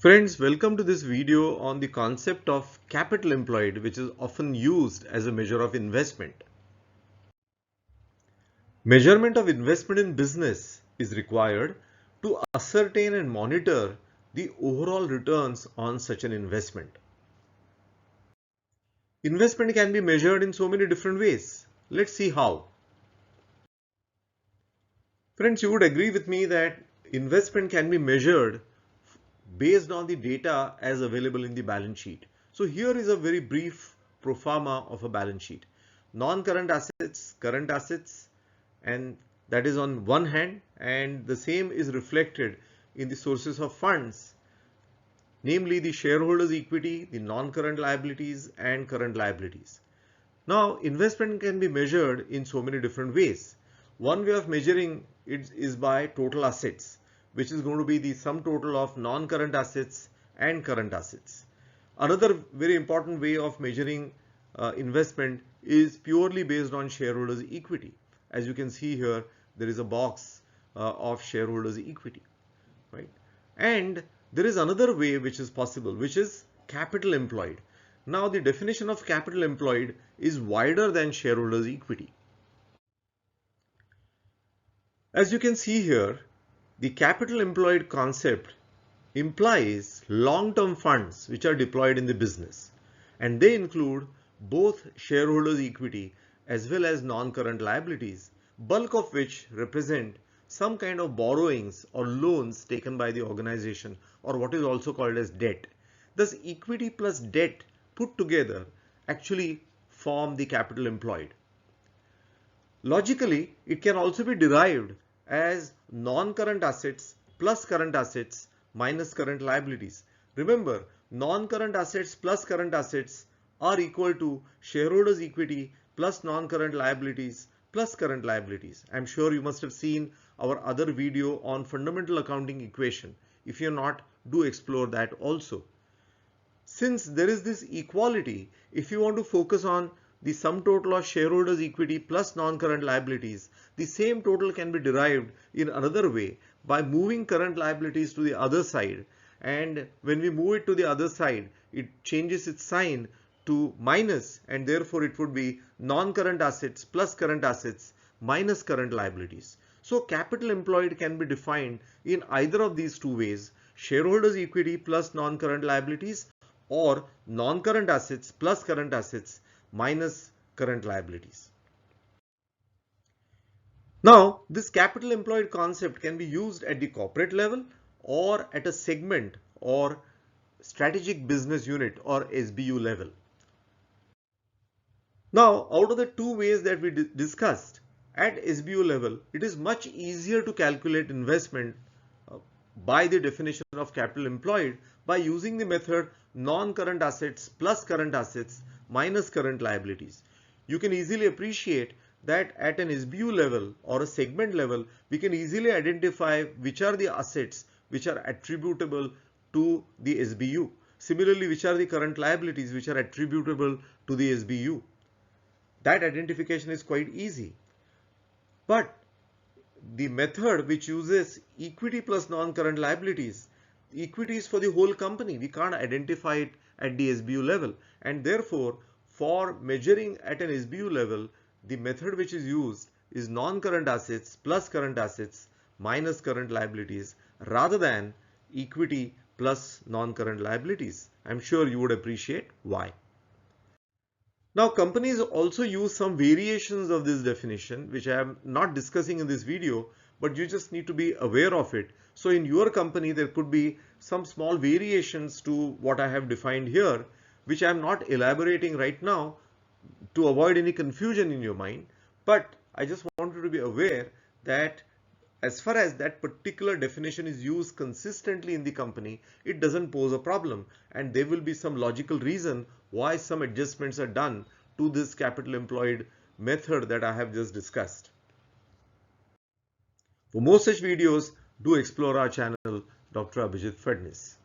Friends, welcome to this video on the concept of capital employed, which is often used as a measure of investment. Measurement of investment in business is required to ascertain and monitor the overall returns on such an investment. Investment can be measured in so many different ways. Let's see how. Friends, you would agree with me that investment can be measured based on the data as available in the balance sheet. So here is a very brief pro forma of a balance sheet. Non-current assets, current assets, and that is on one hand, and the same is reflected in the sources of funds, namely the shareholders' equity, the non-current liabilities, and current liabilities. Now, investment can be measured in so many different ways. One way of measuring it is by total assets, which is going to be the sum total of non-current assets and current assets. Another very important way of measuring investment is purely based on shareholders' equity. As you can see here, there is a box of shareholders' equity, right? And there is another way which is possible, which is capital employed. Now, the definition of capital employed is wider than shareholders' equity. As you can see here, the capital employed concept implies long-term funds which are deployed in the business, and they include both shareholders' equity as well as non-current liabilities, bulk of which represent some kind of borrowings or loans taken by the organization, or what is also called as debt. Thus, equity plus debt put together actually form the capital employed. Logically, it can also be derived as non-current assets plus current assets minus current liabilities. Remember, non-current assets plus current assets are equal to shareholders' equity plus non-current liabilities plus current liabilities. I'm sure you must have seen our other video on fundamental accounting equation. If you're not, do explore that also. Since there is this equality, if you want to focus on the sum total of shareholders' equity plus non-current liabilities, the same total can be derived in another way by moving current liabilities to the other side. And when we move it to the other side, it changes its sign to minus, and therefore it would be non-current assets plus current assets minus current liabilities. So capital employed can be defined in either of these two ways: shareholders' equity plus non-current liabilities, or non-current assets plus current assets minus current liabilities. Now, this capital employed concept can be used at the corporate level or at a segment or strategic business unit or SBU level. Now, out of the two ways that we discussed, at SBU level, it is much easier to calculate investment by the definition of capital employed by using the method non-current assets plus current assets minus current liabilities. You can easily appreciate that at an SBU level or a segment level, we can easily identify which are the assets which are attributable to the SBU. Similarly, which are the current liabilities which are attributable to the SBU. That identification is quite easy. But the method which uses equity plus non-current liabilities, equity is for the whole company. We can't identify it at the SBU level, and therefore for measuring at an SBU level, the method which is used is non-current assets plus current assets minus current liabilities rather than equity plus non-current liabilities. I'm sure you would appreciate why. Now, companies also use some variations of this definition, which I am not discussing in this video, but you just need to be aware of it. So in your company, there could be some small variations to what I have defined here, which I am not elaborating right now to avoid any confusion in your mind. But I just want you to be aware that as far as that particular definition is used consistently in the company, it doesn't pose a problem, and there will be some logical reason why some adjustments are done to this capital employed method that I have just discussed. For more such videos, do explore our channel, Dr. Abhijit Fadnis.